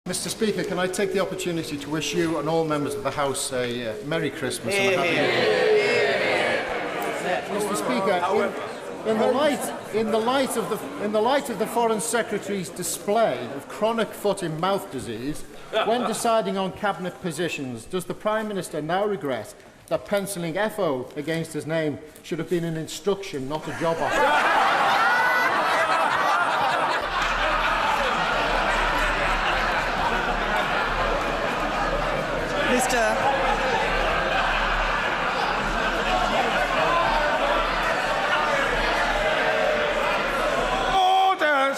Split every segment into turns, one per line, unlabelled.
Mr. Speaker, can I take the opportunity to wish you and all members of the House a Merry Christmas and a Happy New Year? Mr. Speaker, in the light of the Foreign Secretary's display of chronic foot and mouth disease, when deciding on cabinet positions, does the Prime Minister now regret that pencilling FO against his name should have been an instruction, not a job offer?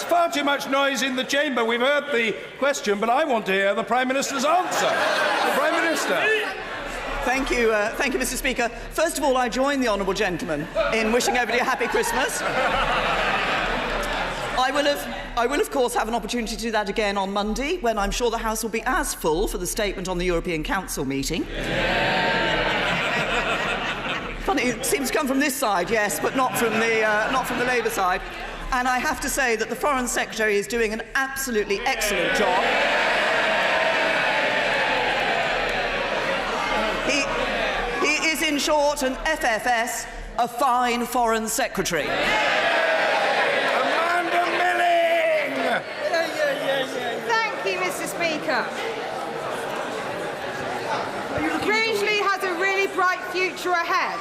Far too much noise in the chamber. We've heard the question, but I want to hear the Prime Minister's answer. The Prime Minister.
Thank you, Mr. Speaker. First of all, I join the honourable gentleman in wishing everybody a happy Christmas. I will, of course, have an opportunity to do that again on Monday, when I'm sure the House will be as full for the statement on the European Council meeting. Funny, it seems to come from this side, yes, but not from the Labour side. And I have to say that the Foreign Secretary is doing an absolutely excellent job. He is, in short, an FFS, a fine Foreign Secretary.
Amanda Milling!
Thank you, Mr. Speaker. Rugeley has a really bright future ahead.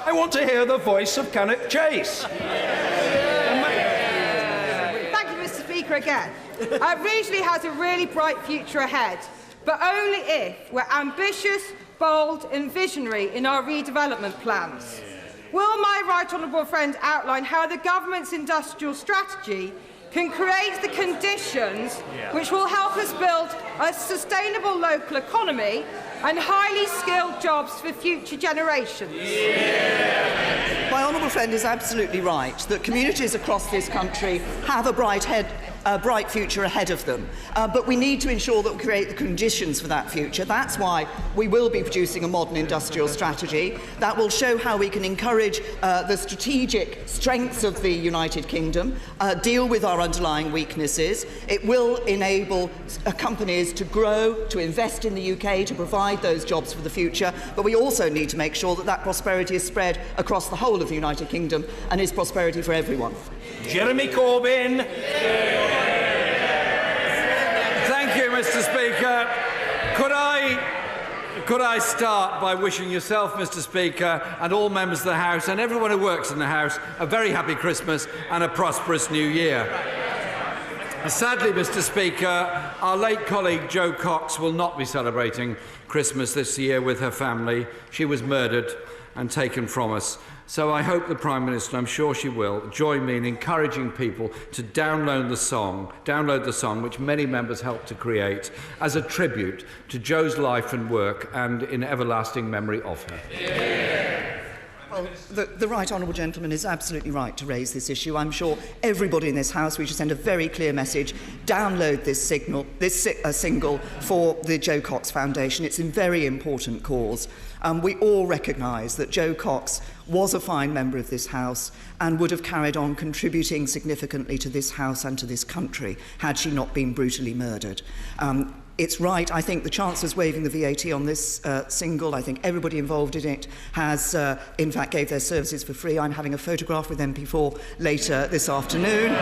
I want to hear the voice of Cannock Chase.
Again. Rugeley has a really bright future ahead, but only if we're ambitious, bold and visionary in our redevelopment plans. Will my right honourable friend outline how the government's industrial strategy can create the conditions which will help us build a sustainable local economy and highly skilled jobs for future generations?
My honourable friend is absolutely right that communities across this country have a bright future ahead of them. But we need to ensure that we create the conditions for that future. That's why we will be producing a modern industrial strategy that will show how we can encourage the strategic strengths of the United Kingdom, deal with our underlying weaknesses. It will enable companies to grow, to invest in the UK, to provide those jobs for the future. But we also need to make sure that that prosperity is spread across the whole of the United Kingdom and is prosperity for everyone.
Jeremy Corbyn.
Thank you, Mr. Speaker. Could I start by wishing yourself, Mr. Speaker, and all members of the House and everyone who works in the House a very happy Christmas and a prosperous New Year. Sadly, Mr. Speaker, our late colleague Jo Cox will not be celebrating Christmas this year with her family. She was murdered and taken from us. So I hope the Prime Minister, I'm sure she will, join me in encouraging people to download the song which many members helped to create as a tribute to Jo's life and work and in everlasting memory of her.
Well, the right honourable gentleman is absolutely right to raise this issue. I'm sure everybody in this House, we should send a very clear message. Download this single for the Jo Cox Foundation. It's a very important cause. We all recognise that Jo Cox was a fine member of this House and would have carried on contributing significantly to this House and to this country had she not been brutally murdered. It's right, I think the Chancellor's waiving the VAT on this single. I think everybody involved in it has, in fact, gave their services for free. I'm having a photograph with MP4 later this afternoon.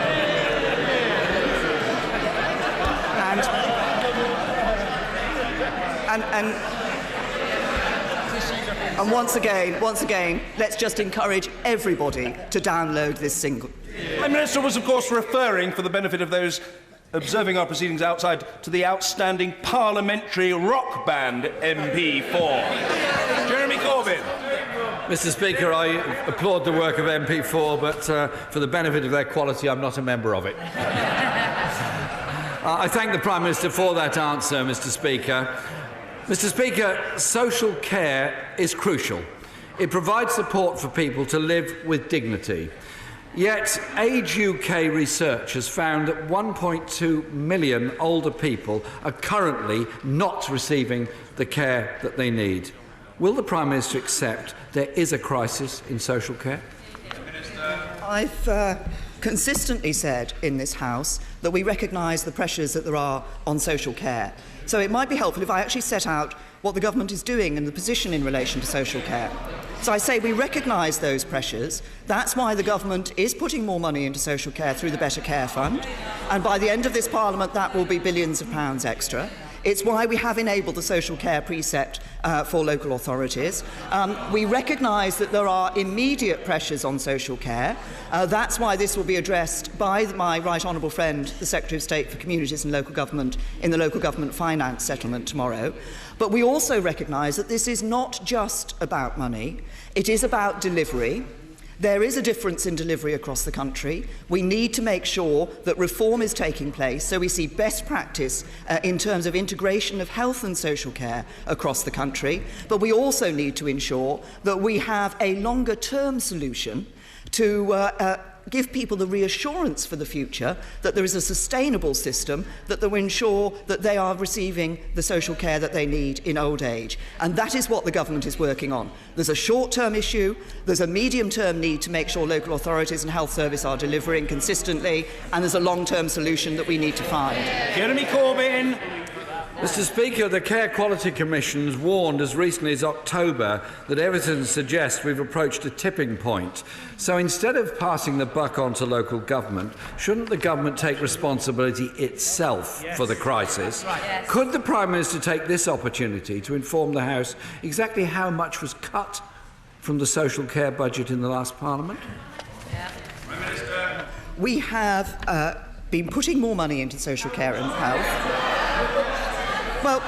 And once again, let's just encourage everybody to download this single.
The Prime Minister was, of course, referring, for the benefit of those observing our proceedings outside, to the outstanding parliamentary rock band MP4. Jeremy Corbyn.
Mr. Speaker, I applaud the work of MP4, but for the benefit of their quality, I'm not a member of it. I thank the Prime Minister for that answer, Mr. Speaker. Mr. Speaker, social care is crucial. It provides support for people to live with dignity. Yet, Age UK research has found that 1.2 million older people are currently not receiving the care that they need. Will the Prime Minister accept there is a crisis in social care?
I've consistently said in this House that we recognise the pressures that there are on social care. So it might be helpful if I actually set out what the government is doing and the position in relation to social care. So I say we recognise those pressures. That's why the government is putting more money into social care through the Better Care Fund. And by the end of this Parliament, that will be billions of pounds extra. It's why we have enabled the social care precept for local authorities. We recognise that there are immediate pressures on social care. That's why this will be addressed by my right honourable friend, the Secretary of State for Communities and Local Government, in the Local Government Finance Settlement tomorrow. But we also recognise that this is not just about money, it is about delivery. There is a difference in delivery across the country. We need to make sure that reform is taking place so we see best practice in terms of integration of health and social care across the country. But we also need to ensure that we have a longer-term solution to give people the reassurance for the future that there is a sustainable system that will ensure that they are receiving the social care that they need in old age. And that is what the government is working on. There's a short-term issue, there's a medium-term need to make sure local authorities and health service are delivering consistently, and there's a long-term solution that we need to find.
Jeremy Corbyn.
Mr. Speaker, the Care Quality Commission has warned as recently as October that evidence suggests we've approached a tipping point. So instead of passing the buck on to local government, shouldn't the government take responsibility itself for the crisis? Yes. Could the Prime Minister take this opportunity to inform the House exactly how much was cut from the social care budget in the last Parliament?
Yeah. Prime Minister. We have been putting more money into social care and health. Well,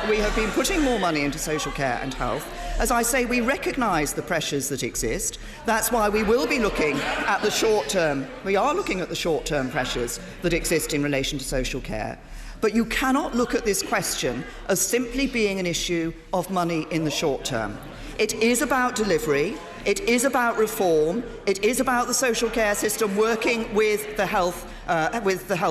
we have been putting more money into social care and health. As I say, we recognise the pressures that exist. That's why we will be looking at the short-term. We are looking at the short-term pressures that exist in relation to social care. But you cannot look at this question as simply being an issue of money in the short term. It is about delivery. It is about reform. It is about the social care system working with the health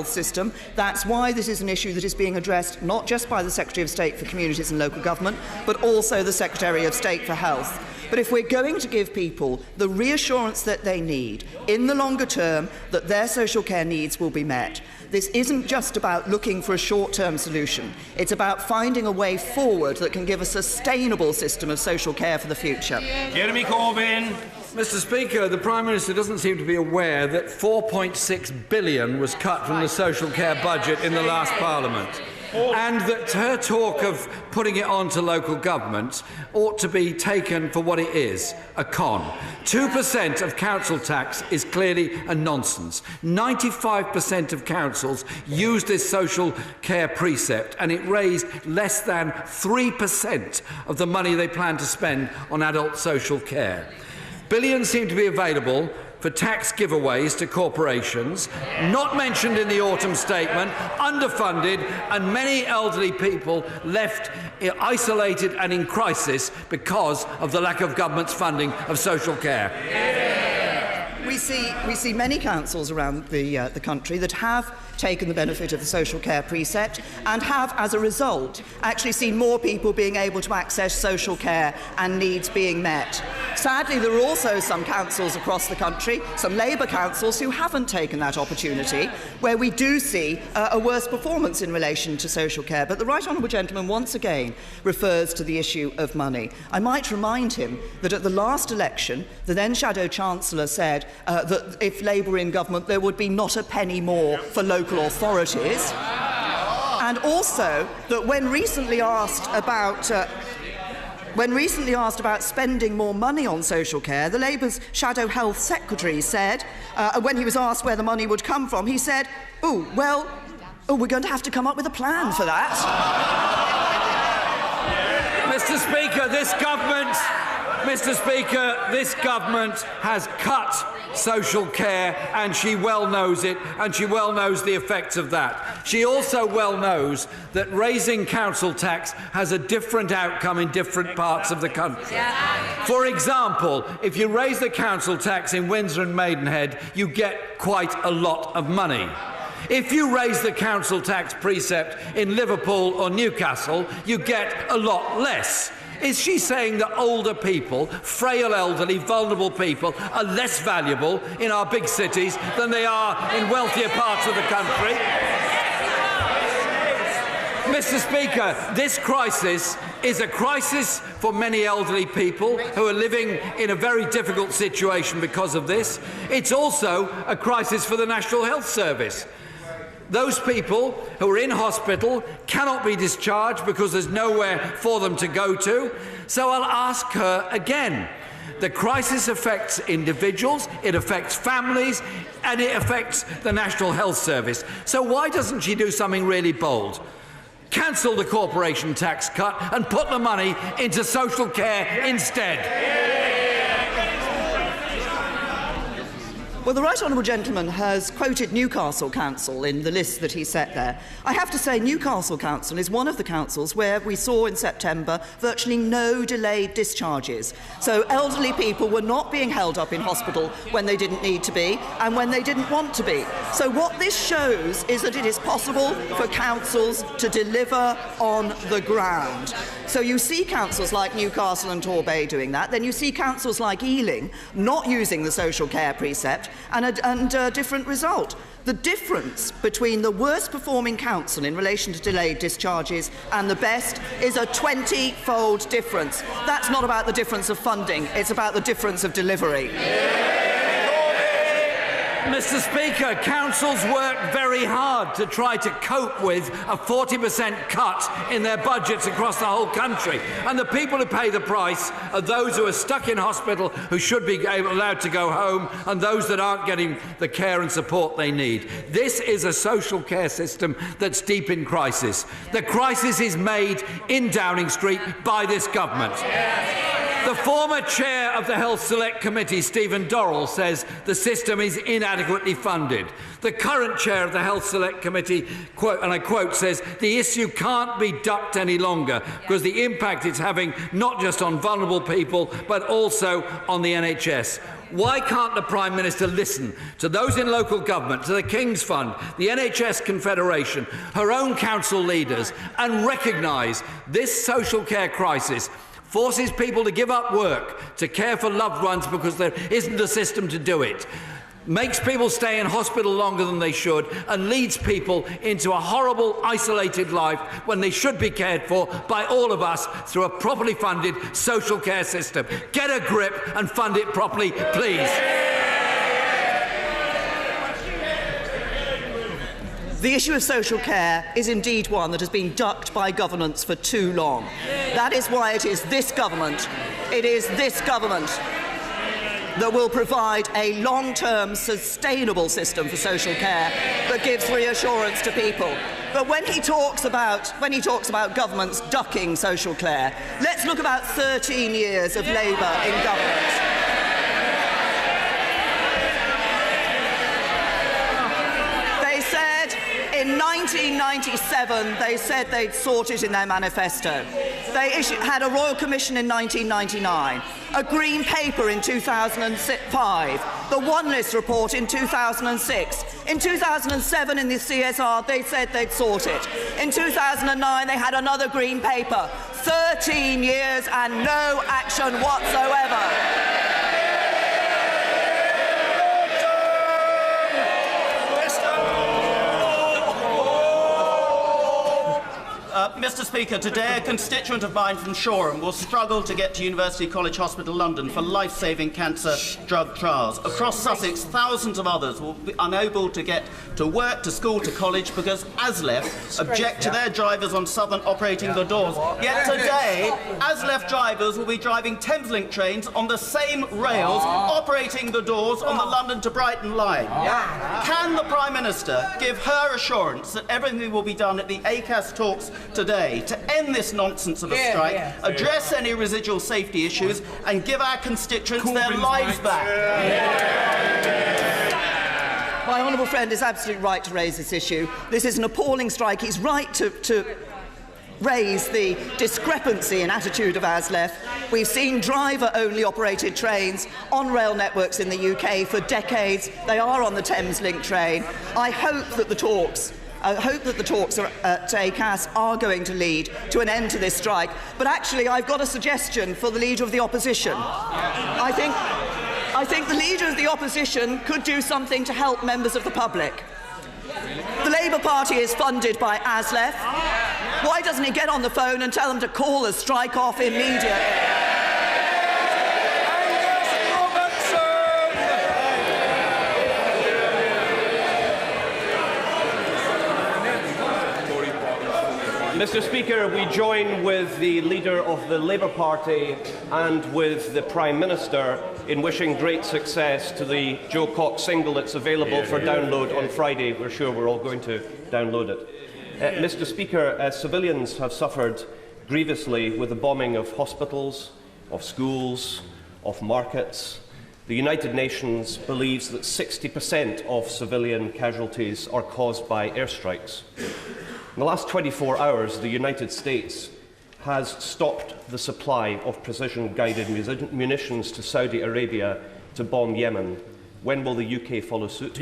system. That's why this is an issue that is being addressed not just by the Secretary of State for Communities and Local Government, but also the Secretary of State for Health. But if we're going to give people the reassurance that they need in the longer term that their social care needs will be met, this isn't just about looking for a short-term solution. It's about finding a way forward that can give a sustainable system of social care for the future.
Jeremy Corbyn.
Mr. Speaker, the Prime Minister doesn't seem to be aware that £4.6 billion was cut from the social care budget in the last Parliament, and that her talk of putting it on to local governments ought to be taken for what it is, a con. 2% of council tax is clearly a nonsense. 95% of councils use this social care precept, and it raised less than 3% of the money they plan to spend on adult social care. Billions seem to be available for tax giveaways to corporations, not mentioned in the autumn statement, underfunded, and many elderly people left isolated and in crisis because of the lack of government's funding of social care.
We see many councils around the country that have taken the benefit of the social care precept and have, as a result, actually seen more people being able to access social care and needs being met. Sadly, there are also some councils across the country, some Labour councils, who haven't taken that opportunity, where we do see a worse performance in relation to social care. But the Right Honourable Gentleman once again refers to the issue of money. I might remind him that at the last election, the then Shadow Chancellor said that if Labour were in government, there would be not a penny more for local authorities, and also that when recently asked about spending more money on social care, the Labour's Shadow Health Secretary said, when he was asked where the money would come from, he said, we're going to have to come up with a plan for that.
Mr. Speaker, this government has cut social care, and she well knows it, and she well knows the effects of that. She also well knows that raising council tax has a different outcome in different parts of the country. For example, if you raise the council tax in Windsor and Maidenhead, you get quite a lot of money. If you raise the council tax precept in Liverpool or Newcastle, you get a lot less. Is she saying that older people, frail elderly, vulnerable people, are less valuable in our big cities than they are in wealthier parts of the country? Mr. Speaker, this crisis is a crisis for many elderly people who are living in a very difficult situation because of this. It's also a crisis for the National Health Service. Those people who are in hospital cannot be discharged because there's nowhere for them to go to. So I'll ask her again. The crisis affects individuals, it affects families, and it affects the National Health Service. So why doesn't she do something really bold? Cancel the corporation tax cut and put the money into social care instead.
Well, the Right Honourable Gentleman has quoted Newcastle Council in the list that he set there. I have to say Newcastle Council is one of the councils where we saw in September virtually no delayed discharges. So elderly people were not being held up in hospital when they didn't need to be and when they didn't want to be. So what this shows is that it is possible for councils to deliver on the ground. So you see councils like Newcastle and Torbay doing that. Then you see councils like Ealing not using the social care precept, and a different result. The difference between the worst performing council in relation to delayed discharges and the best is a 20-fold difference. That's not about the difference of funding, it's about the difference of delivery.
Mr. Speaker, councils work very hard to try to cope with a 40% cut in their budgets across the whole country. And the people who pay the price are those who are stuck in hospital, who should be allowed to go home, and those that aren't getting the care and support they need. This is a social care system that's deep in crisis. The crisis is made in Downing Street by this government. The former chair of the Health Select Committee, Stephen Dorrell, says the system is inadequately funded. The current chair of the Health Select Committee, and I quote, says the issue can't be ducked any longer because the impact it's having not just on vulnerable people but also on the NHS. Why can't the Prime Minister listen to those in local government, to the King's Fund, the NHS Confederation, her own council leaders, and recognise this social care crisis forces people to give up work to care for loved ones because there isn't a system to do it, makes people stay in hospital longer than they should, and leads people into a horrible, isolated life when they should be cared for by all of us through a properly funded social care system. Get a grip and fund it properly, please.
The issue of social care is indeed one that has been ducked by governments for too long. That is why it is this government that will provide a long-term, sustainable system for social care that gives reassurance to people. But when he talks about governments ducking social care, let's look about 13 years of Labour in government. In 1997, they said they'd sort it in their manifesto. They had a Royal Commission in 1999, a Green Paper in 2005, the One List report in 2006. In 2007, in the CSR, they said they'd sort it. In 2009, they had another Green Paper. 13 years and no action whatsoever.
Mr. Speaker, today a constituent of mine from Shoreham will struggle to get to University College Hospital London for life-saving cancer drug trials. Across Sussex, thousands of others will be unable to get to work, to school, to college because ASLEF object to their drivers on Southern operating the doors. Yet today, ASLEF drivers will be driving Thameslink trains on the same rails operating the doors on the London to Brighton line. Can the Prime Minister give her assurance that everything will be done at the ACAS talks today to end this nonsense of a strike, address any residual safety issues and give our constituents their lives back?
My honourable friend is absolutely right to raise this issue. This is an appalling strike. He's right to raise the discrepancy in attitude of ASLEF. We've seen driver-only operated trains on rail networks in the UK for decades. They are on the Thameslink train. I hope that the talks I hope that the talks at ACAS are going to lead to an end to this strike. But actually, I've got a suggestion for the Leader of the Opposition. I think the Leader of the Opposition could do something to help members of the public. The Labour Party is funded by ASLEF. Why doesn't he get on the phone and tell them to call the strike off immediately?
Mr. Speaker, we join with the Leader of the Labour Party and with the Prime Minister in wishing great success to the Joe Cox single that's available for download on Friday. We're sure we're all going to download it. Mr. Speaker, civilians have suffered grievously with the bombing of hospitals, of schools, of markets. The United Nations believes that 60% of civilian casualties are caused by airstrikes. In the last 24 hours, the United States has stopped the supply of precision-guided munitions to Saudi Arabia to bomb Yemen. When will the UK follow suit?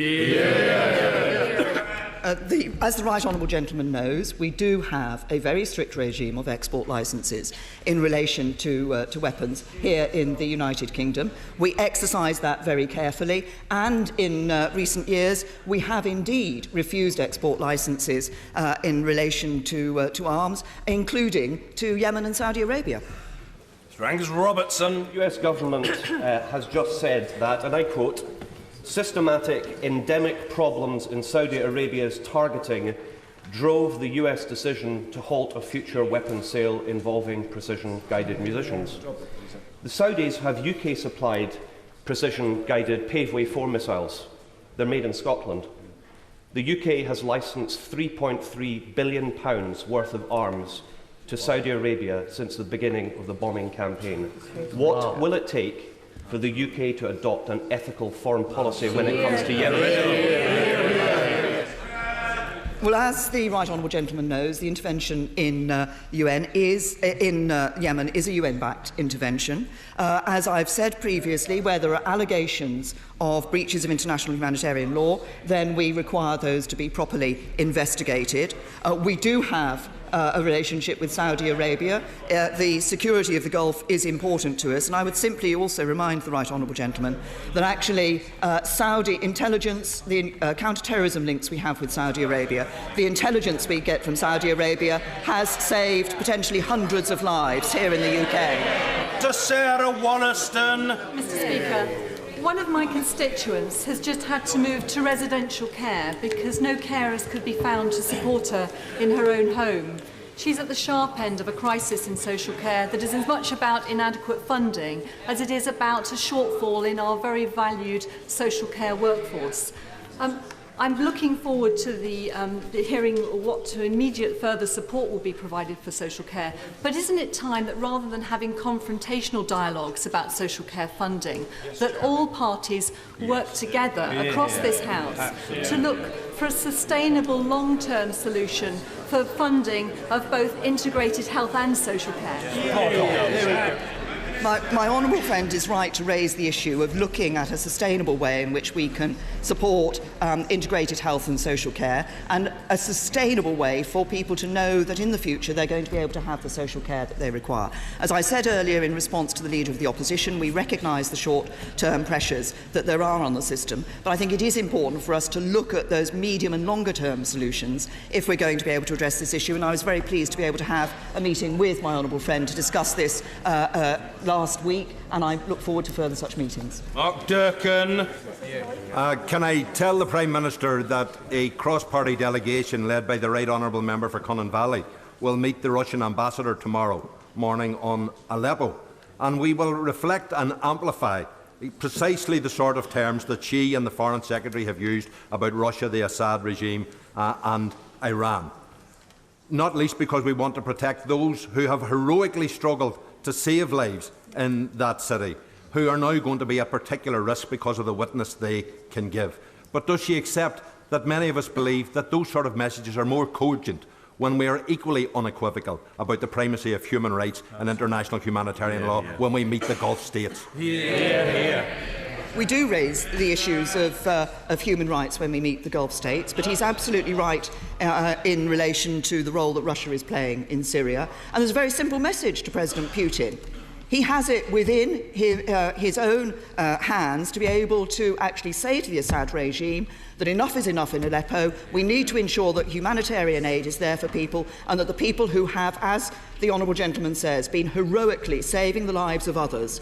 As the Right Honourable Gentleman knows, we do have a very strict regime of export licences in relation to weapons here in the United Kingdom. We exercise that very carefully, and in recent years we have indeed refused export licences in relation to arms, including to Yemen and Saudi Arabia.
Mr. Angus Robertson.
The US government has just said that, and I quote, "Systematic endemic problems in Saudi Arabia's targeting drove the US decision to halt a future weapons sale involving precision-guided munitions." The Saudis have UK-supplied precision-guided Paveway 4 missiles. They're made in Scotland. The UK has licensed £3.3 billion worth of arms to Saudi Arabia since the beginning of the bombing campaign. What will it take for the UK to adopt an ethical foreign policy when it comes to Yemen?
Well, as the Right Honourable Gentleman knows, the intervention in Yemen is a UN-backed intervention. As I've said previously, where there are allegations of breaches of international humanitarian law, then we require those to be properly investigated. We do have a relationship with Saudi Arabia. The security of the Gulf is important to us, and I would simply also remind the Right Honourable Gentleman that actually Saudi intelligence, the counter-terrorism links we have with Saudi Arabia, the intelligence we get from Saudi Arabia has saved potentially hundreds of lives here in the UK.
To Sarah Wollaston.
Mr. Speaker, one of my constituents has just had to move to residential care because no carers could be found to support her in her own home. She's at the sharp end of a crisis in social care that is as much about inadequate funding as it is about a shortfall in our very valued social care workforce. I'm looking forward to the hearing what immediate further support will be provided for social care. But isn't it time that rather than having confrontational dialogues about social care funding, that all parties work together across this House to look for a sustainable long-term solution for funding of both integrated health and social care?
My honourable friend is right to raise the issue of looking at a sustainable way in which we can support integrated health and social care, and a sustainable way for people to know that in the future they're going to be able to have the social care that they require. As I said earlier in response to the Leader of the Opposition, we recognise the short-term pressures that there are on the system, but I think it is important for us to look at those medium and longer-term solutions if we're going to be able to address this issue, and I was very pleased to be able to have a meeting with my honourable friend to discuss this last week, and I look forward to further such meetings.
Mark Durkan.
Can I tell the Prime Minister that a cross-party delegation led by the Right Honourable Member for Cunnan Valley will meet the Russian Ambassador tomorrow morning on Aleppo, and we will reflect and amplify precisely the sort of terms that she and the Foreign Secretary have used about Russia, the Assad regime and Iran, not least because we want to protect those who have heroically struggled to save lives in that city, who are now going to be at particular risk because of the witness they can give. But does she accept that many of us believe that those sort of messages are more cogent when we are equally unequivocal about the primacy of human rights and international humanitarian law when we meet the Gulf states?
we do raise the issues of human rights when we meet the Gulf states, but he's absolutely right in relation to the role that Russia is playing in Syria. And there's a very simple message to President Putin. He has it within his own hands to be able to actually say to the Assad regime that enough is enough in Aleppo. We need to ensure that humanitarian aid is there for people, and that the people who have, as the honourable gentleman says, been heroically saving the lives of others,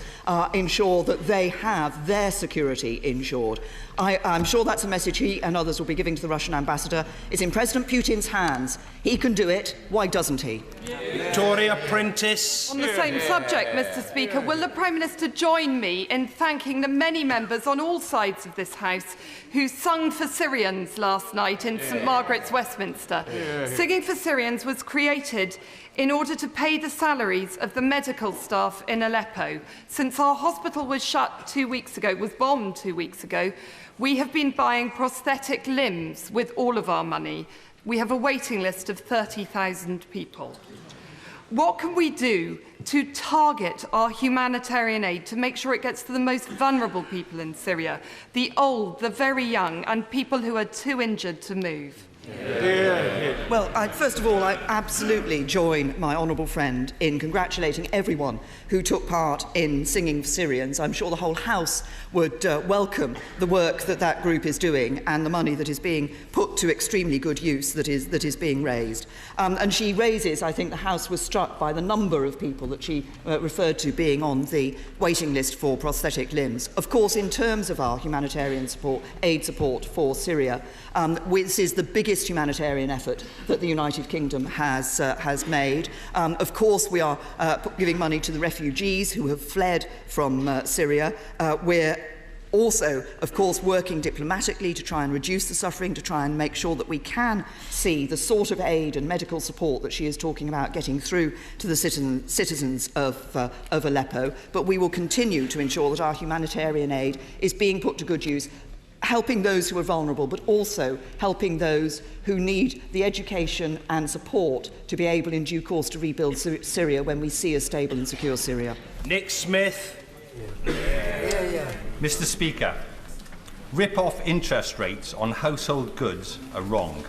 ensure that they have their security ensured. I'm sure that's a message he and others will be giving to the Russian ambassador. It's in President Putin's hands. He can do it. Why doesn't he?
Victoria Prentice.
On the same subject, Mr. Speaker, will the Prime Minister join me in thanking the many members on all sides of this House who sung for Syrians last night in St Margaret's, Westminster? Singing for Syrians was created in order to pay the salaries of the medical staff in Aleppo. Since our hospital was shut 2 weeks ago, was bombed 2 weeks ago, we have been buying prosthetic limbs with all of our money. We have a waiting list of 30,000 people. What can we do to target our humanitarian aid to make sure it gets to the most vulnerable people in Syria, the old, the very young, and people who are too injured to move?
Well, first of all, I absolutely join my honourable friend in congratulating everyone who took part in Singing for Syrians. I'm sure the whole House would welcome the work that that group is doing and the money that is being put to extremely good use that is being raised. And she raises, I think the House was struck by the number of people that she referred to being on the waiting list for prosthetic limbs. Of course, in terms of our humanitarian support, aid support for Syria, this is the biggest humanitarian effort that the United Kingdom has made. Of course, we are giving money to the refugees who have fled from Syria. We're also, of course, working diplomatically to try and reduce the suffering, to try and make sure that we can see the sort of aid and medical support that she is talking about getting through to the citizens of Aleppo. But we will continue to ensure that our humanitarian aid is being put to good use, helping those who are vulnerable, but also helping those who need the education and support to be able in due course to rebuild Syria when we see a stable and secure Syria.
Nick Smith.
Mr. Speaker, rip-off interest rates on household goods are wrong.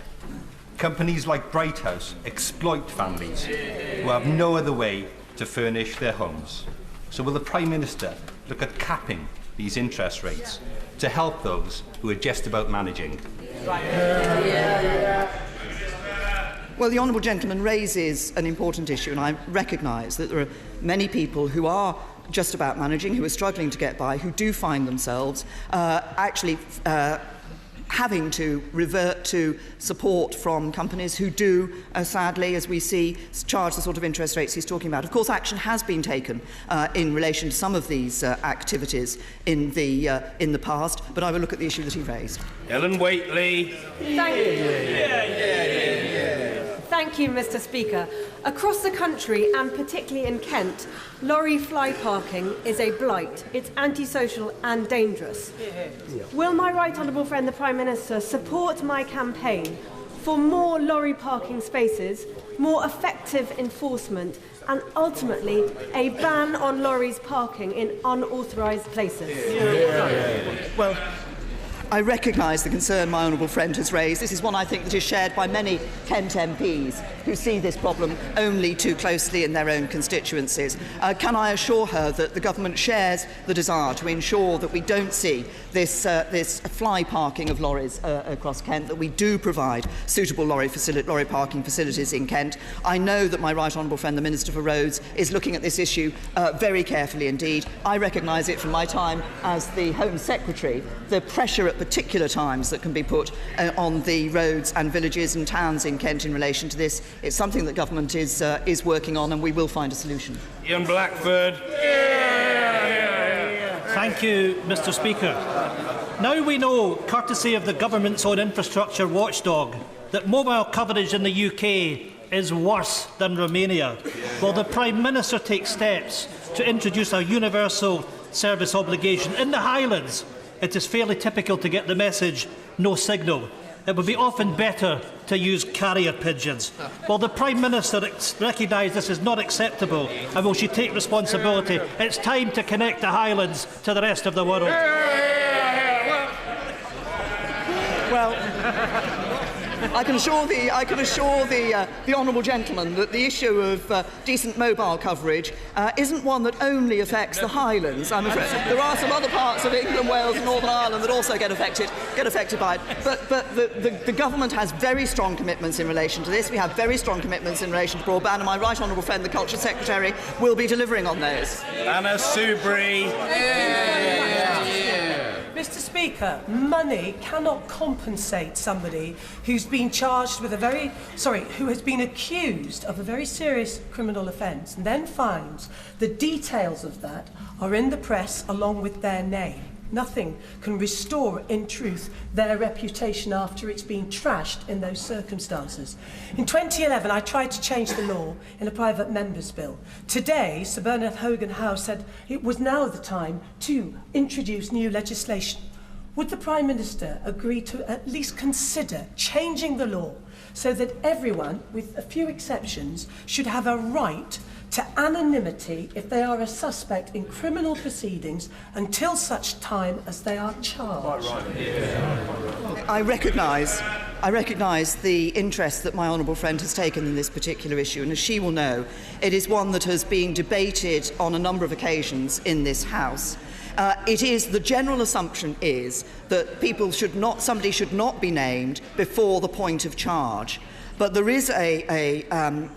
Companies like Bright House exploit families who have no other way to furnish their homes. So will the Prime Minister look at capping these interest rates to help those who are just about managing?
Well, the honourable gentleman raises an important issue, and I recognise that there are many people who are just about managing, who are struggling to get by, who do find themselves actually having to revert to support from companies who do, sadly, as we see, charge the sort of interest rates he's talking about. Of course, action has been taken in relation to some of these activities in the past, but I will look at the issue that he raised.
Ellen Whately.
Thank you, Mr. Speaker. Across the country, and particularly in Kent, lorry fly parking is a blight. It's antisocial and dangerous. Will my right honourable friend, the Prime Minister, support my campaign for more lorry parking spaces, more effective enforcement, and ultimately a ban on lorries parking in unauthorised places?
Well, I recognise the concern my honourable friend has raised. This is one I think that is shared by many Kent MPs who see this problem only too closely in their own constituencies. Can I assure her that the government shares the desire to ensure that we don't see this fly parking of lorries across Kent, that we do provide suitable lorry parking facilities in Kent? I know that my right honourable friend, the Minister for Roads, is looking at this issue very carefully indeed. I recognise it from my time as the Home Secretary, the pressure at particular times that can be put on the roads and villages and towns in Kent in relation to this. It's something that government is working on, and we will find a solution.
Ian Blackford.
Thank you, Mr. Speaker. Now we know, courtesy of the government's own infrastructure watchdog, that mobile coverage in the UK is worse than Romania. Will the Prime Minister take steps to introduce a universal service obligation in the Highlands? It is fairly typical to get the message, no signal. It would be often better to use carrier pigeons. Will the Prime Minister recognise this is not acceptable, and will she take responsibility? It's time to connect the Highlands to the rest of the world.
I can assure the honourable gentleman that the issue of decent mobile coverage isn't one that only affects the Highlands. I'm afraid there are some other parts of England, Wales, and Northern Ireland that also get affected by it. But the government has very strong commitments in relation to this. We have very strong commitments in relation to broadband, and my right honourable friend, the Culture Secretary, will be delivering on those.
Anna Soubry.
Mr. Speaker, money cannot compensate somebody who's been charged with who has been accused of a very serious criminal offence and then finds the details of that are in the press along with their name. Nothing can restore, in truth, their reputation after it's been trashed in those circumstances. In 2011, I tried to change the law in a private member's bill. Today, Sir Bernard Hogan-Howe said it was now the time to introduce new legislation. Would the Prime Minister agree to at least consider changing the law so that everyone, with a few exceptions, should have a right to anonymity if they are a suspect in criminal proceedings until such time as they are charged?
I recognise the interest that my honourable friend has taken in this particular issue, and as she will know, it is one that has been debated on a number of occasions in this House. The general assumption is that somebody should not be named before the point of charge, but there is an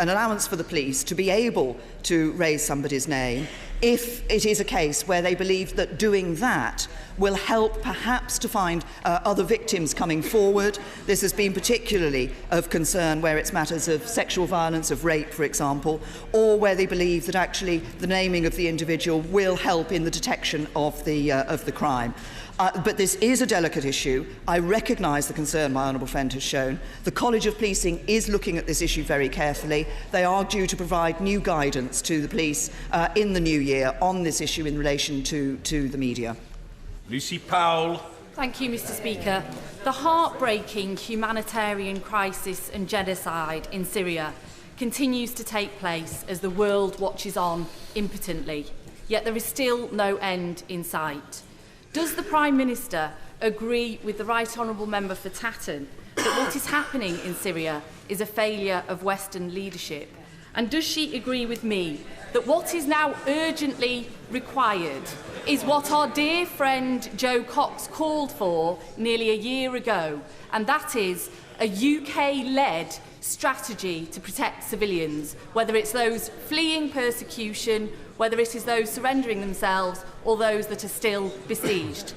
allowance for the police to be able to raise somebody's name if it is a case where they believe that doing that will help perhaps to find other victims coming forward. This has been particularly of concern where it's matters of sexual violence, of rape, for example, or where they believe that actually the naming of the individual will help in the detection of the crime. But this is a delicate issue. I recognise the concern my honourable friend has shown. The College of Policing is looking at this issue very carefully. They are due to provide new guidance to the police in the new year on this issue in relation to the media.
Lucy Powell.
Thank you, Mr. Speaker. The heartbreaking humanitarian crisis and genocide in Syria continues to take place as the world watches on impotently. Yet there is still no end in sight. Does the Prime Minister agree with the Right Honourable Member for Tatton that what is happening in Syria is a failure of Western leadership? And does she agree with me that what is now urgently required is what our dear friend Jo Cox called for nearly a year ago, and that is a UK-led strategy to protect civilians, whether it's those fleeing persecution, whether it is those surrendering themselves or those that are still besieged?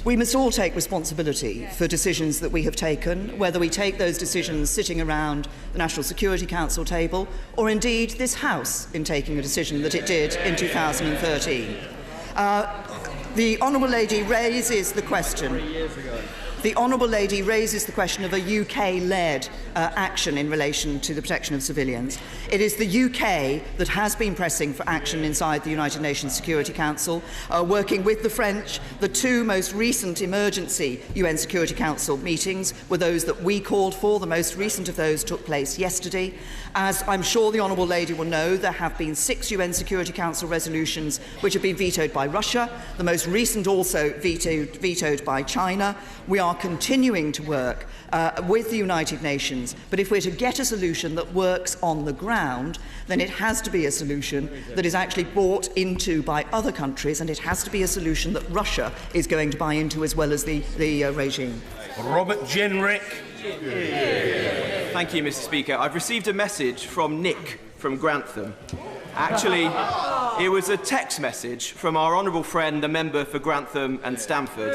We must all take responsibility for decisions that we have taken, whether we take those decisions sitting around the National Security Council table, or indeed this House in taking a decision that it did in 2013. The Honourable Lady raises the question. The Honourable Lady raises the question of a UK-led action in relation to the protection of civilians. It is the UK that has been pressing for action inside the United Nations Security Council, working with the French. The two most recent emergency UN Security Council meetings were those that we called for. The most recent of those took place yesterday. As I'm sure the Honourable Lady will know, there have been 6 UN Security Council resolutions which have been vetoed by Russia, the most recent also vetoed by China. We are continuing to work with the United Nations, but if we're to get a solution that works on the ground, then it has to be a solution that is actually bought into by other countries, and it has to be a solution that Russia is going to buy into as well as the regime.
Robert Jenrick.
Thank you, Mr. Speaker. I've received a message from Nick from Grantham. Actually, it was a text message from our honourable friend, the member for Grantham and Stamford.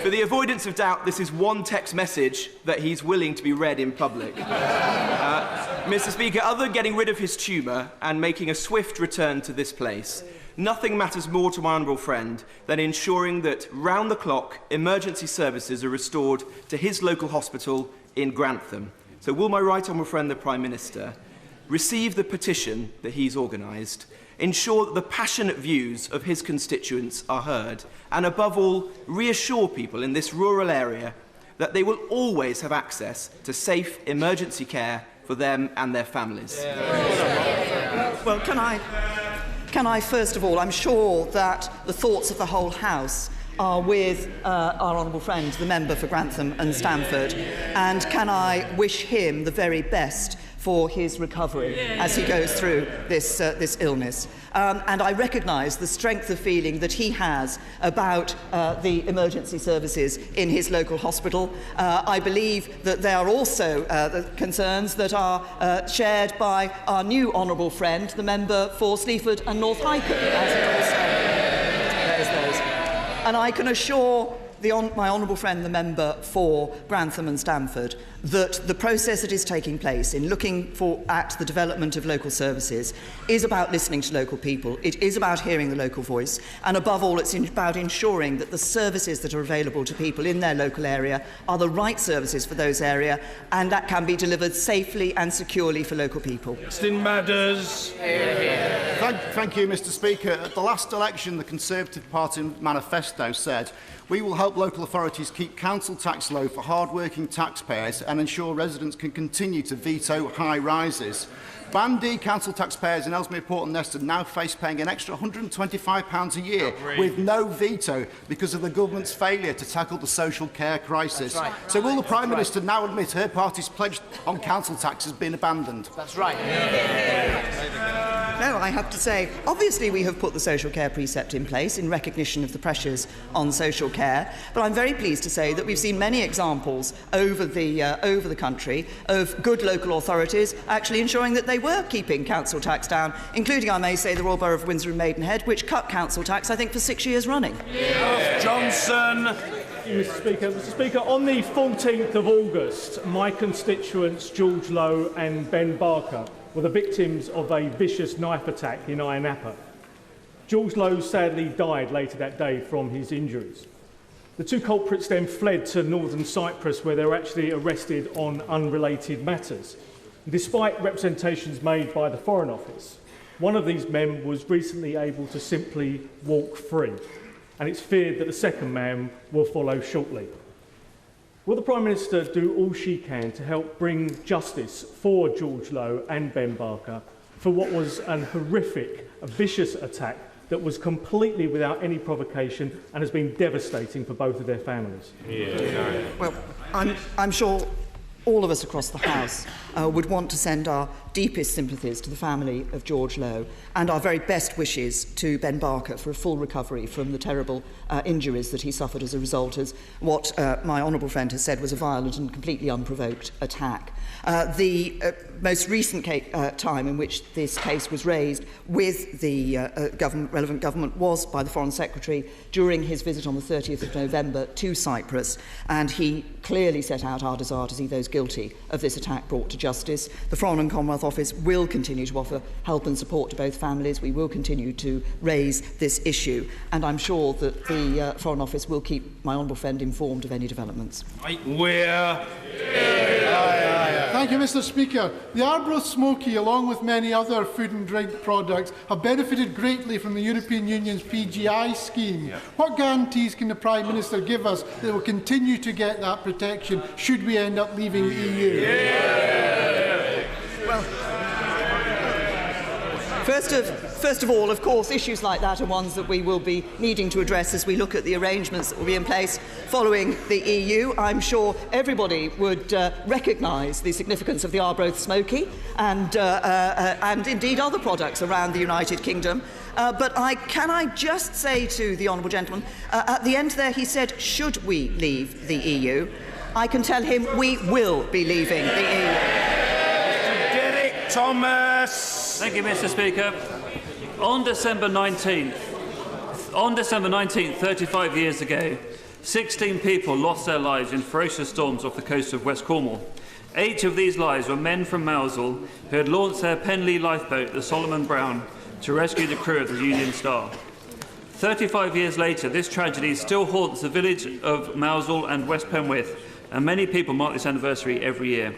For the avoidance of doubt, this is one text message that he's willing to be read in public. Mr. Speaker, other than getting rid of his tumour and making a swift return to this place, nothing matters more to my honourable friend than ensuring that round-the-clock emergency services are restored to his local hospital in Grantham. So will my right honourable friend, the Prime Minister, receive the petition that he's organised, ensure that the passionate views of his constituents are heard, and above all, reassure people in this rural area that they will always have access to safe emergency care for them and their families?
Well, can I first of all, I'm sure that the thoughts of the whole House are with our honourable friend, the member for Grantham and Stamford, and can I wish him the very best for his recovery as he goes through this illness. And I recognise the strength of feeling that he has about the emergency services in his local hospital. I believe that there are also concerns that are shared by our new honourable friend, the member for Sleaford and North Highcombe, as it also there's those. And I can assure my honourable friend, the member for Grantham and Stamford, that the process that is taking place in looking at the development of local services is about listening to local people. It is about hearing the local voice, and above all, it's about ensuring that the services that are available to people in their local area are the right services for those areas, and that can be delivered safely and securely for local people.
Justin Matters.
Thank you, Mr. Speaker. At the last election, the Conservative Party manifesto said, "We will help local authorities keep council tax low for hard-working taxpayers and ensure residents can continue to veto high rises." Bandy council taxpayers in Ellesmere Port and Neston now face paying an extra £125 a year with no veto because of the government's failure to tackle the social care crisis.
Right.
So will the Prime Minister now admit her party's pledge on council tax has been abandoned?
That's right.
No, I have to say, obviously we have put the social care precept in place in recognition of the pressures on social care, but I'm very pleased to say that we've seen many examples over the country of good local authorities actually ensuring that they were keeping council tax down, including, I may say, the Royal Borough of Windsor and Maidenhead, which cut council tax, I think, for 6 years running.
Johnson.
Mr. Speaker, on the 14th of August, my constituents George Lowe and Ben Barker were the victims of a vicious knife attack in Ayia Napa. George Lowe sadly died later that day from his injuries. The two culprits then fled to northern Cyprus, where they were actually arrested on unrelated matters. Despite representations made by the Foreign Office, one of these men was recently able to simply walk free, and it's feared that the second man will follow shortly. Will the Prime Minister do all she can to help bring justice for George Lowe and Ben Barker for what was an horrific, a vicious attack that was completely without any provocation and has been devastating for both of their families?
Well, I'm sure all of us across the House would want to send our deepest sympathies to the family of George Lowe and our very best wishes to Ben Barker for a full recovery from the terrible injuries that he suffered as a result of what my honourable friend has said was a violent and completely unprovoked attack. The most recent time in which this case was raised with the relevant government was by the Foreign Secretary during his visit on the 30th of November to Cyprus, and he clearly set out our desire to see those guilty of this attack brought to justice. The Foreign and Commonwealth Office will continue to offer help and support to both families. We will continue to raise this issue, and I'm sure that the Foreign Office will keep my honourable friend informed of any developments.
Thank you, Mr. Speaker. The Arbroath Smoky, along with many other food and drink products, have benefited greatly from the European Union's PGI scheme. What guarantees can the Prime Minister give us that they will continue to get that protection should we end up leaving the EU?
Well, First of all, of course, issues like that are ones that we will be needing to address as we look at the arrangements that will be in place following the EU. I'm sure everybody would recognise the significance of the Arbroath Smoky and indeed other products around the United Kingdom. But can I just say to the honourable gentleman, at the end there he said, should we leave the EU? I can tell him we will be leaving the EU.
Derek Thomas.
Thank you, Mr. Speaker. On December 19th, 35 years ago, 16 people lost their lives in ferocious storms off the coast of West Cornwall. 8 of these lives were men from Mousehole who had launched their Penlee lifeboat, the Solomon Brown, to rescue the crew of the Union Star. 35 years later, this tragedy still haunts the village of Mousehole and West Penwith, and many people mark this anniversary every year.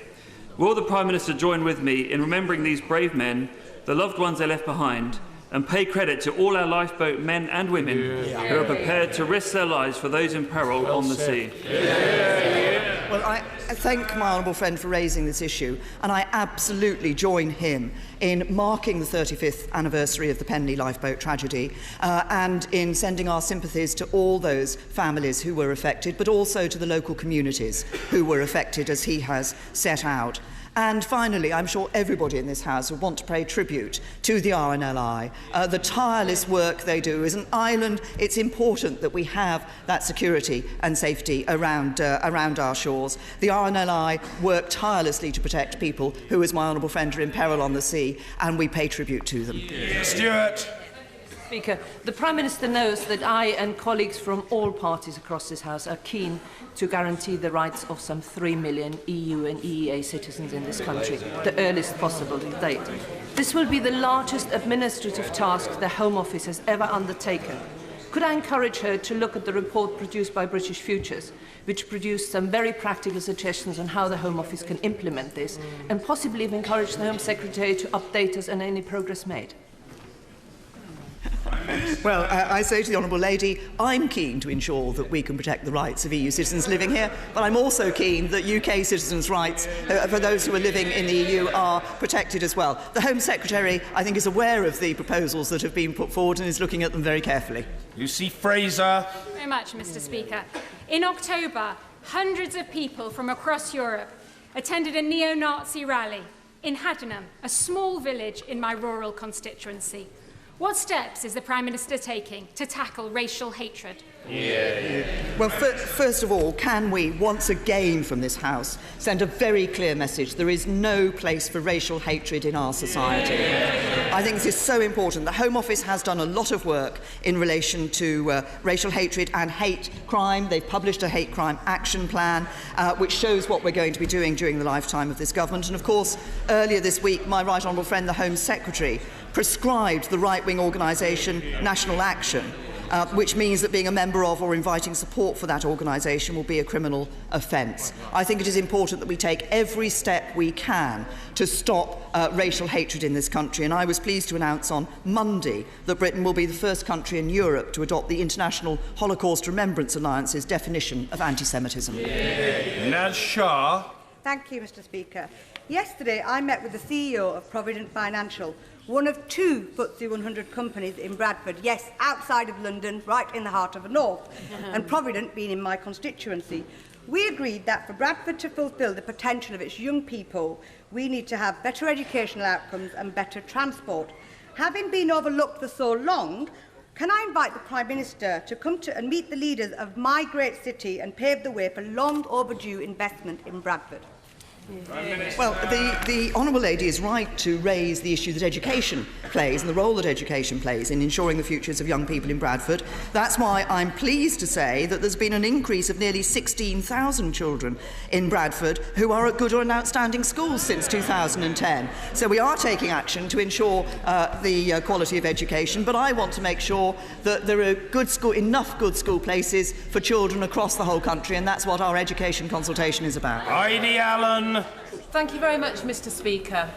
Will the Prime Minister join with me in remembering these brave men, the loved ones they left behind, and pay credit to all our lifeboat men and women who are prepared to risk their lives for those in peril on the sea?
Well,
I thank my honourable friend for raising this issue, and I absolutely join him in marking the 35th anniversary of the Penley lifeboat tragedy and in sending our sympathies to all those families who were affected, but also to the local communities who were affected, as he has set out. And finally, I'm sure everybody in this House would want to pay tribute to the RNLI. The tireless work they do. As an island, it's important that we have that security and safety around our shores. The RNLI work tirelessly to protect people who, as my honourable friend, are in peril on the sea, and we pay tribute to them.
Stewart.
Speaker, the Prime Minister knows that I and colleagues from all parties across this House are keen to guarantee the rights of some 3 million EU and EEA citizens in this country, the earliest possible date. This will be the largest administrative task the Home Office has ever undertaken. Could I encourage her to look at the report produced by British Futures, which produced some very practical suggestions on how the Home Office can implement this, and possibly even encourage the Home Secretary to update us on any progress made?
Well, I say to the Honourable Lady, I'm keen to ensure that we can protect the rights of EU citizens living here, but I'm also keen that UK citizens' rights for those who are living in the EU are protected as well. The Home Secretary, I think, is aware of the proposals that have been put forward and is looking at them very carefully.
Lucy Fraser.
Thank you very much, Mr. Speaker. In October, hundreds of people from across Europe attended a neo-Nazi rally in Haddenham, a small village in my rural constituency. What steps is the Prime Minister taking to tackle racial hatred?
Well, first of all, can we, once again from this House, send a very clear message? There is no place for racial hatred in our society. I think this is so important. The Home Office has done a lot of work in relation to racial hatred and hate crime. They've published a hate crime action plan, which shows what we're going to be doing during the lifetime of this government. And of course, earlier this week, my right honourable friend, the Home Secretary, prescribed the right-wing organisation National Action, which means that being a member of or inviting support for that organisation will be a criminal offence. I think it is important that we take every step we can to stop racial hatred in this country, and I was pleased to announce on Monday that Britain will be the first country in Europe to adopt the International Holocaust Remembrance Alliance's definition of anti-Semitism.
Naz Shah.
Thank you, Mr. Speaker. Yesterday, I met with the CEO of Provident Financial, one of 2 FTSE 100 companies in Bradford, yes, outside of London, right in the heart of the north, and Provident being in my constituency. We agreed that for Bradford to fulfil the potential of its young people, we need to have better educational outcomes and better transport. Having been overlooked for so long, can I invite the Prime Minister to come to and meet the leaders of my great city and pave the way for long overdue investment in Bradford?
Well, the Honourable Lady is right to raise the issue that education plays and the role that education plays in ensuring the futures of young people in Bradford. That's why I'm pleased to say that there's been an increase of nearly 16,000 children in Bradford who are at good or outstanding schools since 2010. So we are taking action to ensure the quality of education, but I want to make sure that there are enough good school places for children across the whole country, and that's what our education consultation is about.
Heidi Allen.
Thank you very much, Mr. Speaker.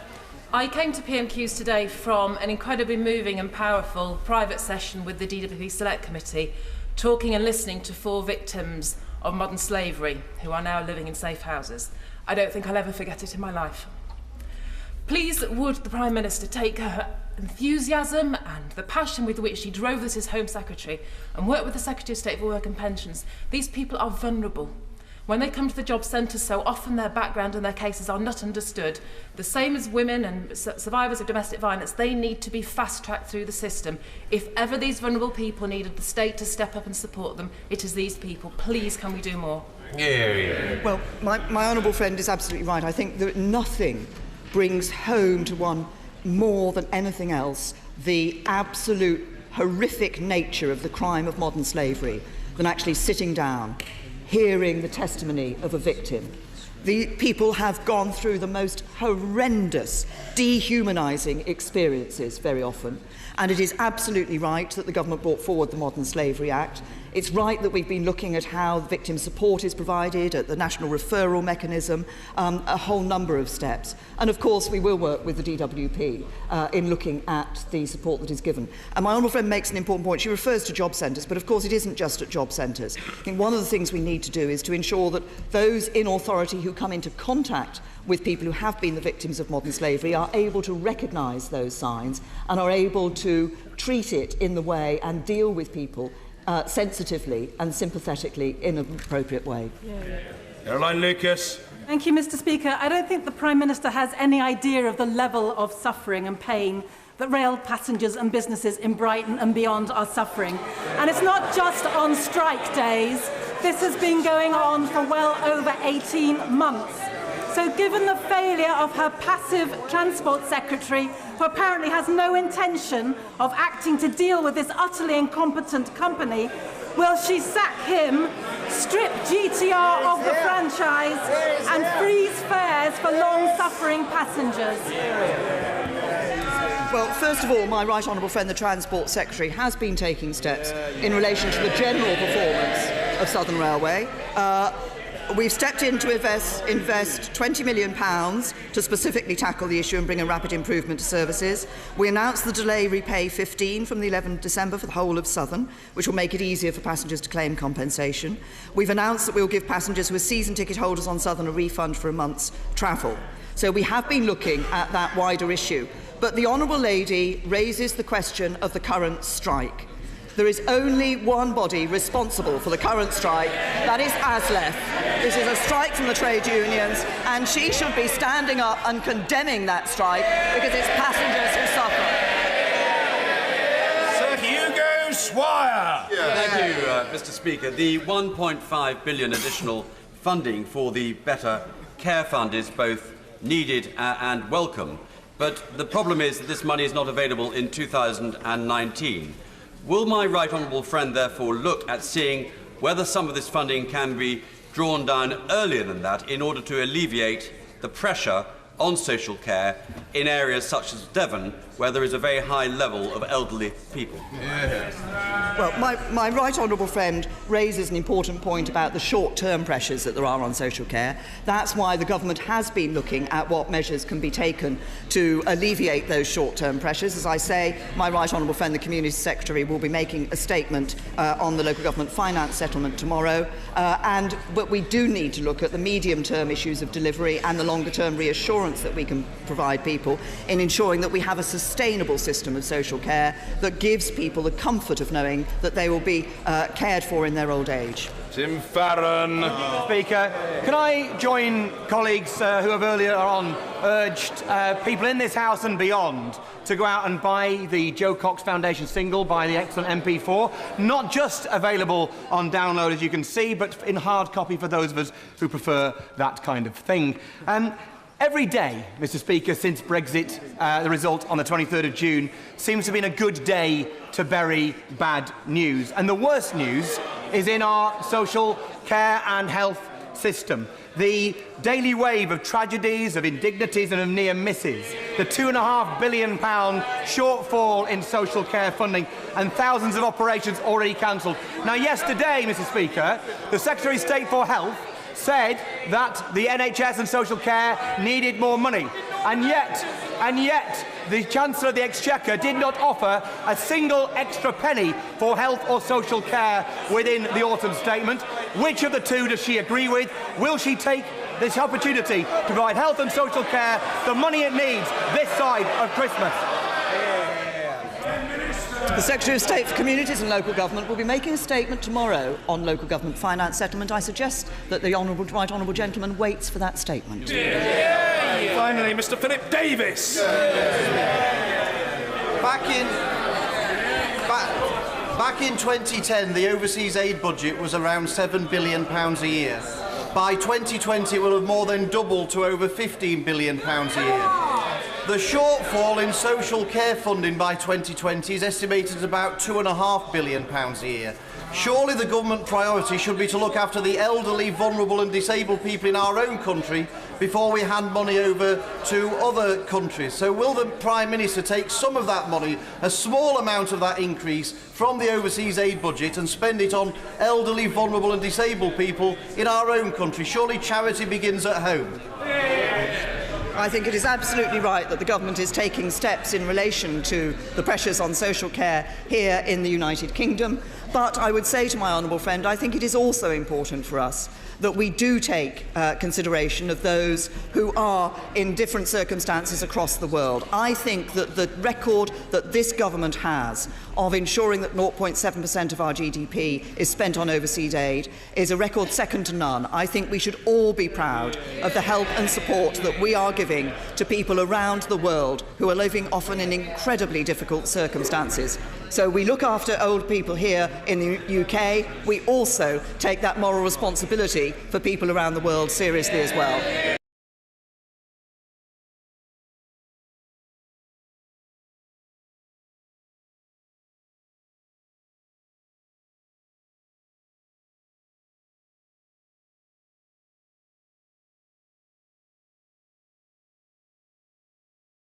I came to PMQs today from an incredibly moving and powerful private session with the DWP Select Committee, talking and listening to 4 victims of modern slavery who are now living in safe houses. I don't think I'll ever forget it in my life. Please would the Prime Minister take her enthusiasm and the passion with which she drove this as Home Secretary and work with the Secretary of State for Work and Pensions. These people are vulnerable. When they come to the job centres, so often their background and their cases are not understood. The same as women and survivors of domestic violence, they need to be fast-tracked through the system. If ever these vulnerable people needed the state to step up and support them, it is these people. Please, can we do more?
Well, my honourable friend is absolutely right. I think that nothing brings home to one more than anything else the absolute horrific nature of the crime of modern slavery than actually sitting down, hearing the testimony of a victim. The people have gone through the most horrendous, dehumanising experiences very often, and it is absolutely right that the government brought forward the Modern Slavery Act. It's right that we've been looking at how victim support is provided, at the national referral mechanism, a whole number of steps. And of course, we will work with the DWP in looking at the support that is given. And my honourable friend makes an important point. She refers to job centres, but of course it isn't just at job centres. I think one of the things we need to do is to ensure that those in authority who come into contact with people who have been the victims of modern slavery are able to recognise those signs and are able to treat it in the way and deal with people sensitively and sympathetically in an appropriate way.
Caroline Lucas.
Thank you, Mr. Speaker. I don't think the Prime Minister has any idea of the level of suffering and pain that rail passengers and businesses in Brighton and beyond are suffering. And it's not just on strike days. This has been going on for well over 18 months. So given the failure of her passive Transport Secretary, who apparently has no intention of acting to deal with this utterly incompetent company, will she sack him, strip GTR of the franchise and freeze fares for long-suffering passengers?
Well, first of all, my right honourable friend, the Transport Secretary, has been taking steps in relation to the general performance of Southern Railway. We've stepped in to invest £20 million to specifically tackle the issue and bring a rapid improvement to services. We announced the delay repay 15 from the 11th of December for the whole of Southern, which will make it easier for passengers to claim compensation. We've announced that we will give passengers who are season ticket holders on Southern a refund for a month's travel. So we have been looking at that wider issue. But the Honourable Lady raises the question of the current strike. There is only one body responsible for the current strike, that is ASLEF. This is a strike from the trade unions, and she should be standing up and condemning that strike because it's passengers who suffer.
Sir Hugo Swire.
Thank you, Mr. Speaker. The £1.5 billion additional funding for the Better Care Fund is both needed and welcome, but the problem is that this money is not available in 2019. Will my right honourable friend therefore look at seeing whether some of this funding can be drawn down earlier than that in order to alleviate the pressure on social care in areas such as Devon, where there is a very high level of elderly people?
Well, my right honourable friend raises an important point about the short-term pressures that there are on social care. That's why the government has been looking at what measures can be taken to alleviate those short-term pressures. As I say, my right honourable friend, the Community Secretary, will be making a statement on the local government finance settlement tomorrow. But we do need to look at the medium-term issues of delivery and the longer-term reassurance that we can provide people in ensuring that we have a sustainable system of social care that gives people the comfort of knowing that they will be cared for in their old age.
Tim Farron.
Speaker, can I join colleagues who have earlier on urged people in this House and beyond to go out and buy the Jo Cox Foundation single by the excellent MP4, not just available on download, as you can see, but in hard copy for those of us who prefer that kind of thing. Every day, Mr. Speaker, since Brexit, the result on the 23rd of June, seems to have been a good day to bury bad news. And the worst news is in our social care and health system. The daily wave of tragedies, of indignities and of near misses, the £2.5 billion shortfall in social care funding and thousands of operations already cancelled. Now, yesterday, Mr. Speaker, the Secretary of State for Health said that the NHS and social care needed more money. And yet, the Chancellor of the Exchequer did not offer a single extra penny for health or social care within the autumn statement. Which of the two does she agree with? Will she take this opportunity to provide health and social care the money it needs this side of Christmas?
The Secretary of State for Communities and Local Government will be making a statement tomorrow on local government finance settlement. I suggest that the right honourable gentleman waits for that statement.
Finally, Mr. Philip Davis.
Back in 2010, the overseas aid budget was around £7 billion a year. By 2020, it will have more than doubled to over £15 billion a year. The shortfall in social care funding by 2020 is estimated at about £2.5 billion a year. Surely the government priority should be to look after the elderly, vulnerable and disabled people in our own country before we hand money over to other countries. So will the Prime Minister take some of that money, a small amount of that increase, from the overseas aid budget and spend it on elderly, vulnerable and disabled people in our own country? Surely charity begins at home.
I think it is absolutely right that the government is taking steps in relation to the pressures on social care here in the United Kingdom. But I would say to my honourable friend, I think it is also important for us that we do take consideration of those who are in different circumstances across the world. I think that the record that this government has of ensuring that 0.7% of our GDP is spent on overseas aid is a record second to none. I think we should all be proud of the help and support that we are giving to people around the world who are living often in incredibly difficult circumstances. So we look after old people here in the UK. We also take that moral responsibility for people around the world seriously as well.